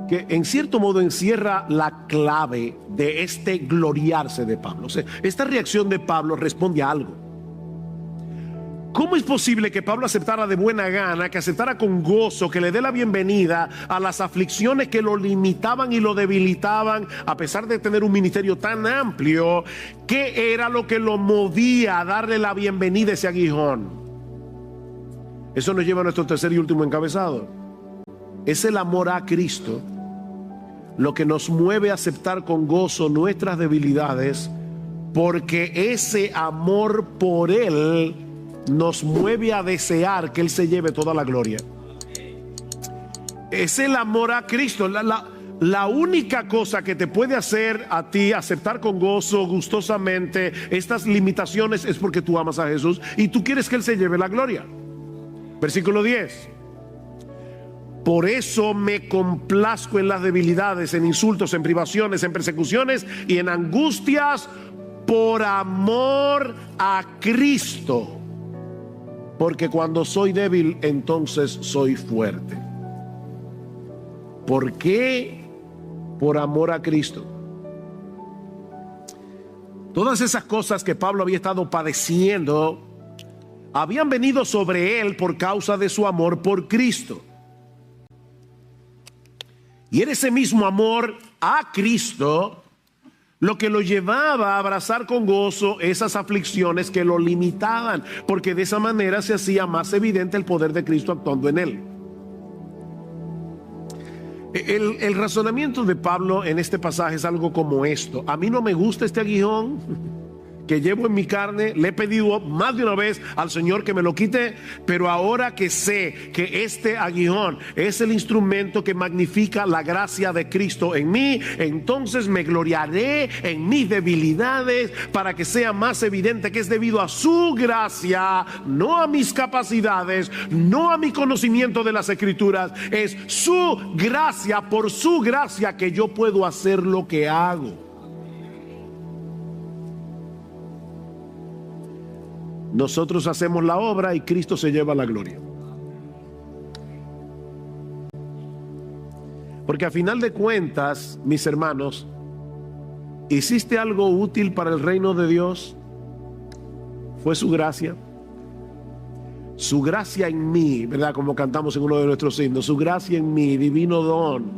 [SPEAKER 1] que en cierto modo encierra la clave de este gloriarse de Pablo. O sea, esta reacción de Pablo responde a algo. ¿Cómo es posible que Pablo aceptara de buena gana, que aceptara con gozo, que le dé la bienvenida a las aflicciones que lo limitaban y lo debilitaban, a pesar de tener un ministerio tan amplio? ¿Qué era lo que lo movía a darle la bienvenida a ese aguijón? Eso nos lleva a nuestro tercer y último encabezado. Es el amor a Cristo lo que nos mueve a aceptar con gozo nuestras debilidades, porque ese amor por Él nos mueve a desear que Él se lleve toda la gloria. Es el amor a Cristo. La única cosa que te puede hacer a ti aceptar con gozo, gustosamente, estas limitaciones es porque tú amas a Jesús y tú quieres que Él se lleve la gloria. Versículo 10. Por eso me complazco en las debilidades, en insultos, en privaciones, en persecuciones y en angustias por amor a Cristo. Porque cuando soy débil, entonces soy fuerte. ¿Por qué? Por amor a Cristo. Todas esas cosas que Pablo había estado padeciendo habían venido sobre él por causa de su amor por Cristo. Y era ese mismo amor a Cristo lo que lo llevaba a abrazar con gozo esas aflicciones que lo limitaban, porque de esa manera se hacía más evidente el poder de Cristo actuando en él. El razonamiento de Pablo en este pasaje es algo como esto: a mí no me gusta este aguijón que llevo en mi carne, le he pedido más de una vez al Señor que me lo quite, pero ahora que sé que este aguijón es el instrumento que magnifica la gracia de Cristo en mí, entonces me gloriaré en mis debilidades para que sea más evidente que es debido a su gracia, no a mis capacidades, no a mi conocimiento de las Escrituras. Es su gracia, por su gracia, que yo puedo hacer lo que hago. Nosotros hacemos la obra y Cristo se lleva la gloria. Porque a final de cuentas, mis hermanos, ¿hiciste algo útil para el reino de Dios? Fue su gracia. Su gracia en mí, ¿verdad? Como cantamos en uno de nuestros himnos. Su gracia en mí, divino don.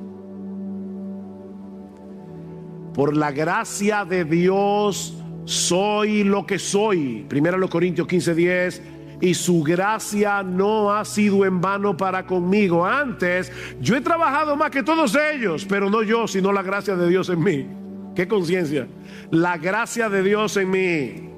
[SPEAKER 1] Por la gracia de Dios soy lo que soy. 1 Corintios 15:10. Y su gracia no ha sido en vano para conmigo. Antes, yo he trabajado más que todos ellos, pero no yo, sino la gracia de Dios en mí. ¿Qué conciencia? La gracia de Dios en mí.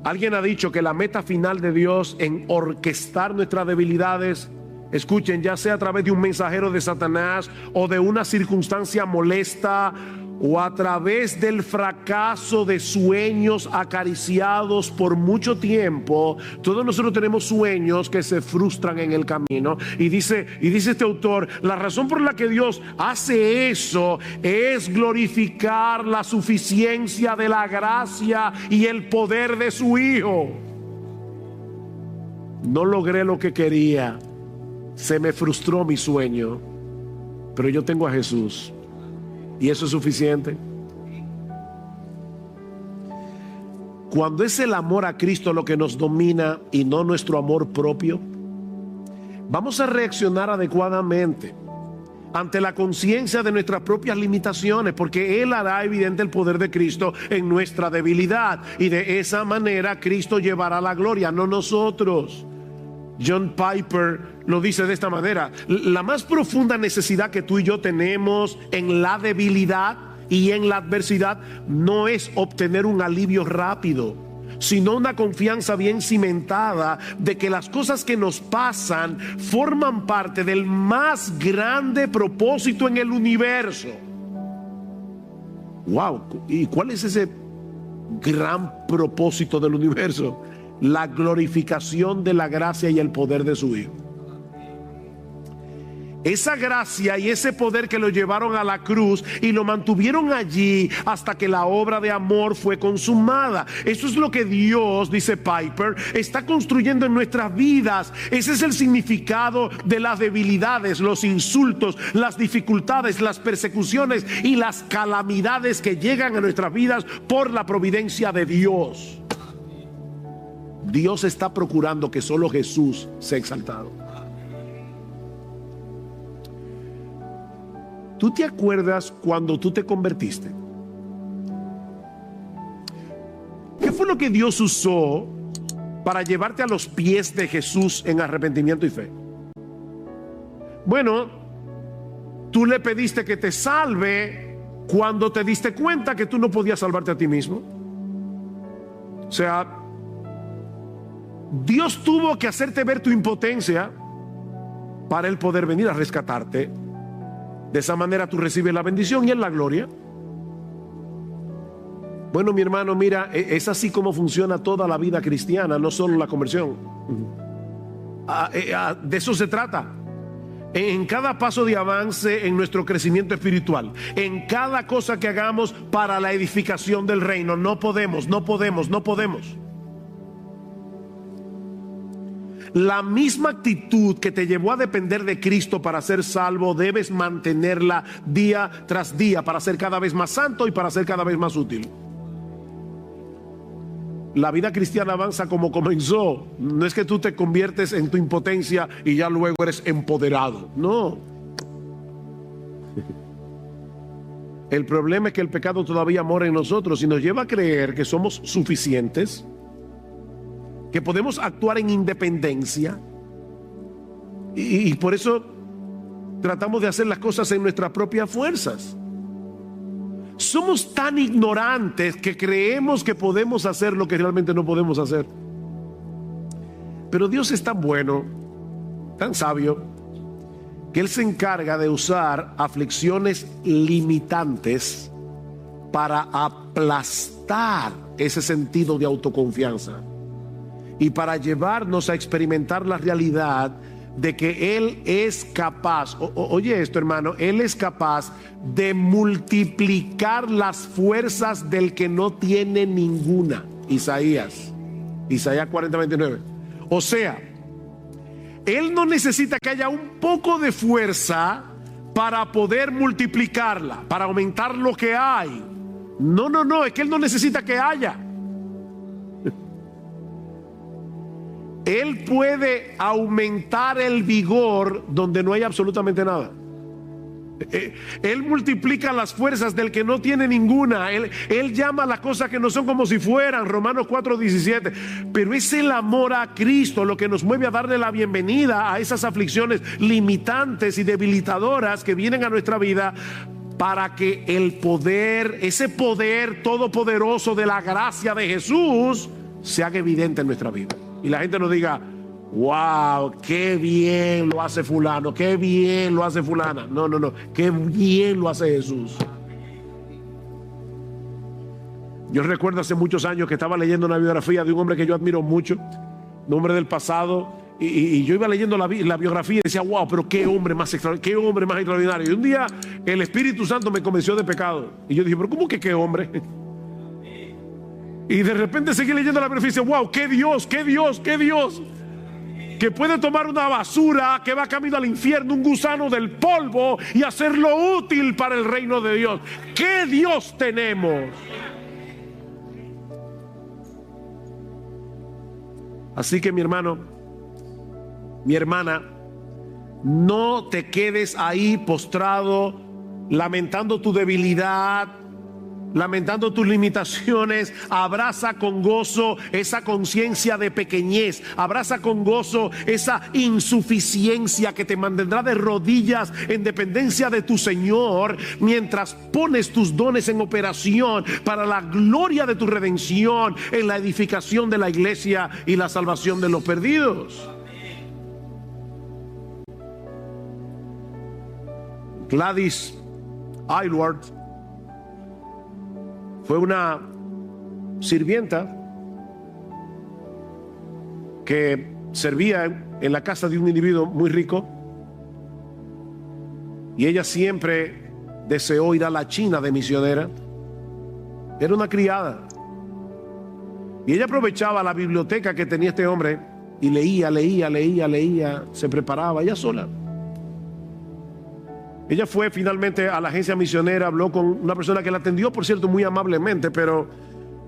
[SPEAKER 1] Alguien ha dicho que la meta final de Dios en orquestar nuestras debilidades, escuchen, ya sea a través de un mensajero de Satanás o de una circunstancia molesta, o a través del fracaso de sueños acariciados por mucho tiempo. Todos nosotros tenemos sueños que se frustran en el camino. Y dice este autor, la razón por la que Dios hace eso es glorificar la suficiencia de la gracia y el poder de su Hijo. No logré lo que quería, se me frustró mi sueño, pero yo tengo a Jesús. Y eso es suficiente. Cuando es el amor a Cristo lo que nos domina y no nuestro amor propio, vamos a reaccionar adecuadamente ante la conciencia de nuestras propias limitaciones, porque Él hará evidente el poder de Cristo en nuestra debilidad, y de esa manera Cristo llevará la gloria, no nosotros. John Piper lo dice de esta manera: la más profunda necesidad que tú y yo tenemos en la debilidad y en la adversidad no es obtener un alivio rápido, sino una confianza bien cimentada de que las cosas que nos pasan forman parte del más grande propósito en el universo. Wow, ¿y cuál es ese gran propósito del universo? La glorificación de la gracia y el poder de su Hijo. Esa gracia y ese poder que lo llevaron a la cruz y lo mantuvieron allí hasta que la obra de amor fue consumada. Eso es lo que Dios, dice Piper, está construyendo en nuestras vidas. Ese es el significado de las debilidades, los insultos, las dificultades, las persecuciones y las calamidades que llegan a nuestras vidas por la providencia de Dios. Dios está procurando que solo Jesús sea exaltado. ¿Tú te acuerdas cuando tú te convertiste? ¿Qué fue lo que Dios usó para llevarte a los pies de Jesús en arrepentimiento y fe? Bueno, tú le pediste que te salve cuando te diste cuenta que tú no podías salvarte a ti mismo. O sea, Dios tuvo que hacerte ver tu impotencia para Él poder venir a rescatarte. De esa manera tú recibes la bendición y Él la gloria. Bueno, mi hermano, mira, es así como funciona toda la vida cristiana, no solo la conversión. De eso se trata. En cada paso de avance en nuestro crecimiento espiritual, en cada cosa que hagamos para la edificación del reino, no podemos. La misma actitud que te llevó a depender de Cristo para ser salvo, debes mantenerla día tras día para ser cada vez más santo y para ser cada vez más útil. La vida cristiana avanza como comenzó. No es que tú te conviertes en tu impotencia y ya luego eres empoderado. No. El problema es que el pecado todavía mora en nosotros y nos lleva a creer que somos suficientes, que podemos actuar en independencia, y por eso tratamos de hacer las cosas en nuestras propias fuerzas. Somos tan ignorantes que creemos que podemos hacer lo que realmente no podemos hacer. Pero Dios es tan bueno, tan sabio, que Él se encarga de usar aflicciones limitantes para aplastar ese sentido de autoconfianza y para llevarnos a experimentar la realidad de que Él es capaz, oye esto, hermano, Él es capaz de multiplicar las fuerzas del que no tiene ninguna. Isaías 40:29. O sea, Él no necesita que haya un poco de fuerza para poder multiplicarla, para aumentar lo que hay. No, es que Él no necesita que haya. Él puede aumentar el vigor donde no hay absolutamente nada. Él multiplica las fuerzas del que no tiene ninguna. Él llama a las cosas que no son como si fueran. Romanos 4:17. Pero es el amor a Cristo lo que nos mueve a darle la bienvenida a esas aflicciones limitantes y debilitadoras que vienen a nuestra vida, para que el poder, ese poder todopoderoso de la gracia de Jesús, se haga evidente en nuestra vida. Y la gente nos diga: wow, qué bien lo hace fulano, qué bien lo hace fulana. No, qué bien lo hace Jesús. Yo recuerdo hace muchos años que estaba leyendo una biografía de un hombre que yo admiro mucho, un hombre del pasado, y yo iba leyendo la biografía y decía: wow, pero qué hombre más extraordinario. Y un día el Espíritu Santo me convenció de pecado. Y yo dije: pero ¿cómo que qué hombre? Y de repente seguí leyendo la biografía y dice: wow, qué Dios, que puede tomar una basura que va camino al infierno, un gusano del polvo, y hacerlo útil para el reino de Dios. ¡Qué Dios tenemos! Así que, mi hermano, mi hermana, no te quedes ahí postrado, lamentando tu debilidad, lamentando tus limitaciones. Abraza con gozo esa conciencia de pequeñez. Abraza con gozo esa insuficiencia que te mantendrá de rodillas en dependencia de tu Señor, mientras pones tus dones en operación para la gloria de tu redención, en la edificación de la iglesia y la salvación de los perdidos. Gladys Aylward fue una sirvienta que servía en la casa de un individuo muy rico, y ella siempre deseó ir a la China de misionera. Era una criada, y ella aprovechaba la biblioteca que tenía este hombre y leía, se preparaba ella sola. Ella fue finalmente a la agencia misionera, habló con una persona que la atendió, por cierto, muy amablemente, pero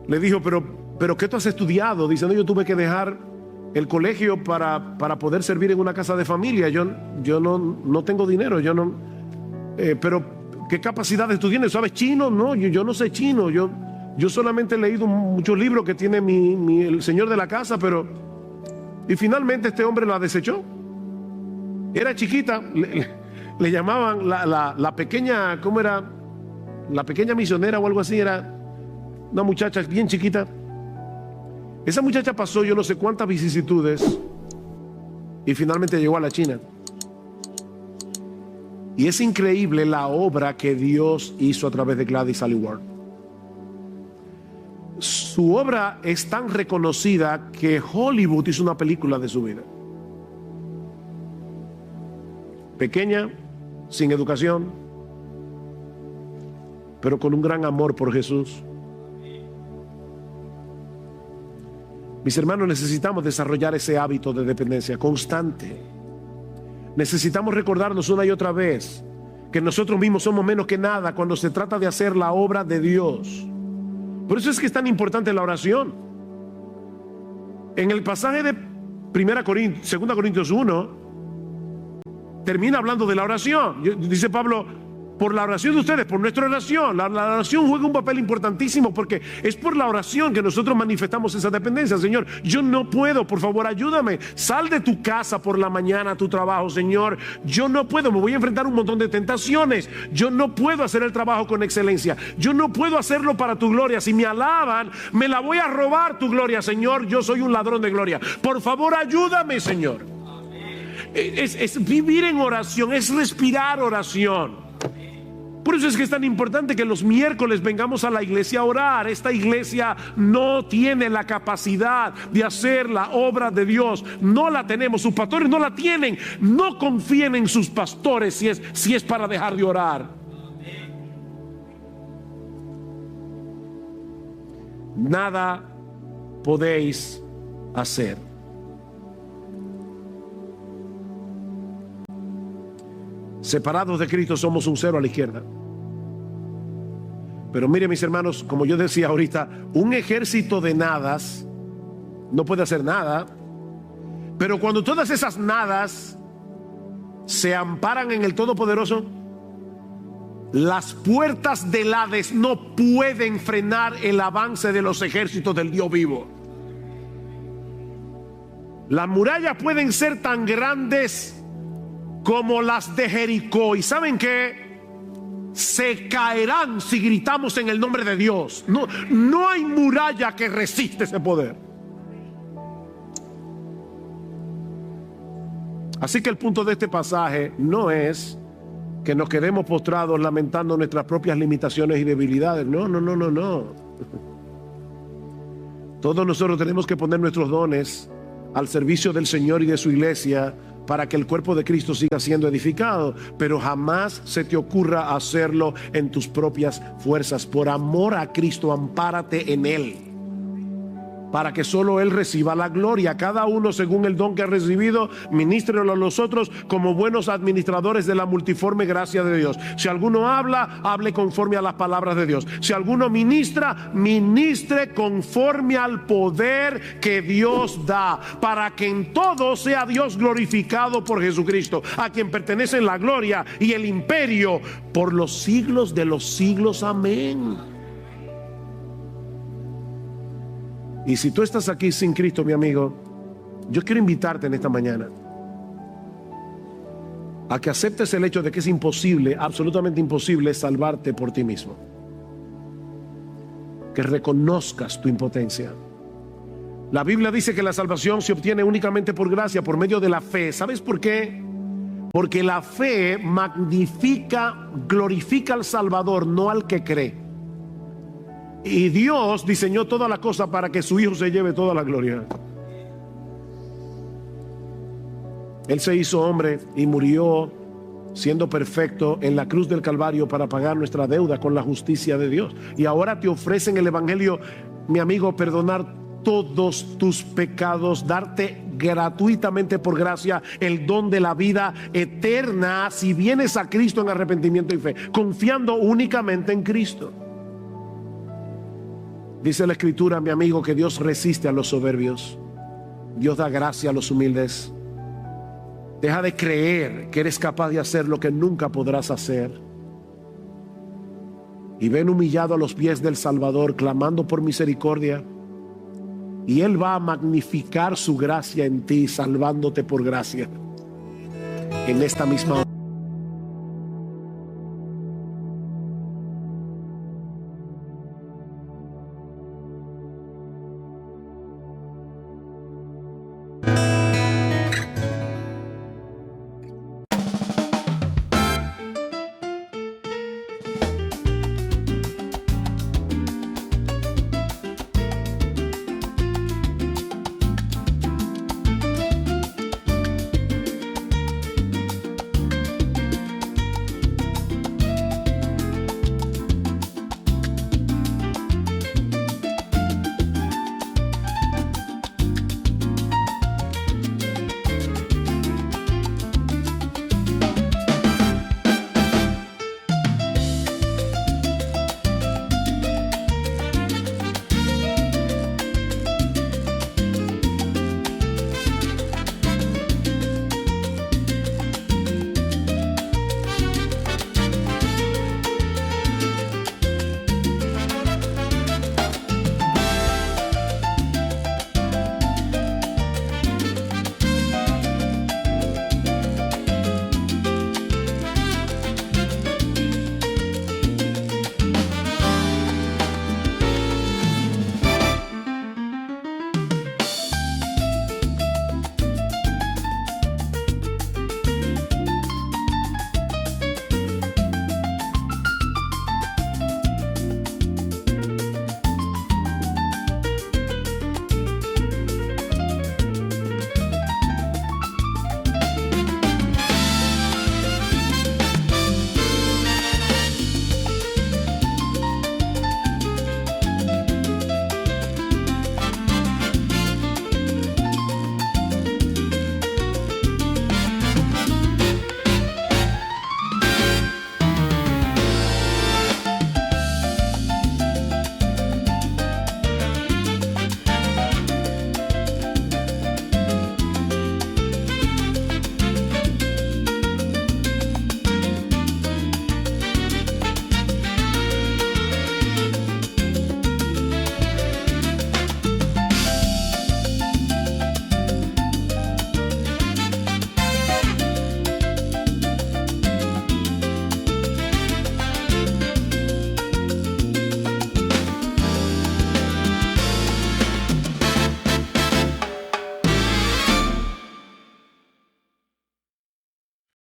[SPEAKER 1] le dijo: pero ¿pero qué tú has estudiado? Dice, no, yo tuve que dejar el colegio para poder servir en una casa de familia. Yo no tengo dinero, pero ¿qué capacidades tú tienes? ¿Sabes chino? No, yo no sé chino. Yo solamente he leído muchos libros que tiene el señor de la casa, pero... Y finalmente este hombre la desechó. Era chiquita, le llamaban la pequeña, ¿cómo era? La pequeña misionera o algo así. Era una muchacha bien chiquita. Esa muchacha pasó yo no sé cuántas vicisitudes y finalmente llegó a la China. Y es increíble la obra que Dios hizo a través de Gladys Aylward. Su obra es tan reconocida que Hollywood hizo una película de su vida. Pequeña, sin educación, pero con un gran amor por Jesús. Mis hermanos, necesitamos desarrollar ese hábito de dependencia constante. Necesitamos recordarnos una y otra vez que nosotros mismos somos menos que nada cuando se trata de hacer la obra de Dios. Por eso es que es tan importante la oración. En el pasaje de 2 Corintios 1, termina hablando de la oración. Dice Pablo, por la oración de ustedes, por nuestra oración. La oración juega un papel importantísimo porque es por la oración que nosotros manifestamos esa dependencia. Señor, yo no puedo, por favor, ayúdame. Sal de tu casa por la mañana a tu trabajo, Señor. Yo no puedo, me voy a enfrentar a un montón de tentaciones. Yo no puedo hacer el trabajo con excelencia. Yo no puedo hacerlo para tu gloria. Si me alaban, me la voy a robar tu gloria, Señor. Yo soy un ladrón de gloria. Por favor, ayúdame, Señor. Es vivir en oración, es respirar oración. Por eso es que es tan importante que los miércoles vengamos a la iglesia a orar. Esta iglesia no tiene la capacidad de hacer la obra de Dios. No la tenemos, sus pastores no la tienen. No confíen en sus pastores si es para dejar de orar. Nada podéis hacer. Separados de Cristo somos un cero a la izquierda. Pero mire, mis hermanos, como yo decía ahorita, un ejército de nadas no puede hacer nada. Pero cuando todas esas nadas se amparan en el Todopoderoso, las puertas del Hades no pueden frenar el avance de los ejércitos del Dios vivo. Las murallas pueden ser tan grandes como las de Jericó. ¿Y saben qué? Se caerán si gritamos en el nombre de Dios. No hay muralla que resiste ese poder. Así que el punto de este pasaje no es que nos quedemos postrados lamentando nuestras propias limitaciones y debilidades. No. Todos nosotros tenemos que poner nuestros dones al servicio del Señor y de su iglesia para que el cuerpo de Cristo siga siendo edificado, pero jamás se te ocurra hacerlo en tus propias fuerzas. Por amor a Cristo, ampárate en Él, para que solo Él reciba la gloria. Cada uno según el don que ha recibido, ministrelo a los otros como buenos administradores de la multiforme gracia de Dios. Si alguno habla, hable conforme a las palabras de Dios. Si alguno ministra, ministre conforme al poder que Dios da, para que en todo sea Dios glorificado por Jesucristo, a quien pertenecen la gloria y el imperio por los siglos de los siglos. Amén. Y si tú estás aquí sin Cristo, mi amigo, yo quiero invitarte en esta mañana a que aceptes el hecho de que es imposible, absolutamente imposible, salvarte por ti mismo. Que reconozcas tu impotencia. La Biblia dice que la salvación se obtiene únicamente por gracia, por medio de la fe. ¿Sabes por qué? Porque la fe magnifica, glorifica al Salvador, no al que cree. Y Dios diseñó toda la cosa para que su Hijo se lleve toda la gloria. Él se hizo hombre y murió siendo perfecto en la cruz del Calvario para pagar nuestra deuda con la justicia de Dios. Y ahora te ofrecen el evangelio, mi amigo, perdonar todos tus pecados, darte gratuitamente por gracia el don de la vida eterna si vienes a Cristo en arrepentimiento y fe, confiando únicamente en Cristo. Dice la Escritura, mi amigo, que Dios resiste a los soberbios. Dios da gracia a los humildes. Deja de creer que eres capaz de hacer lo que nunca podrás hacer. Y ven humillado a los pies del Salvador, clamando por misericordia. Y Él va a magnificar su gracia en ti, salvándote por gracia. En esta misma hora.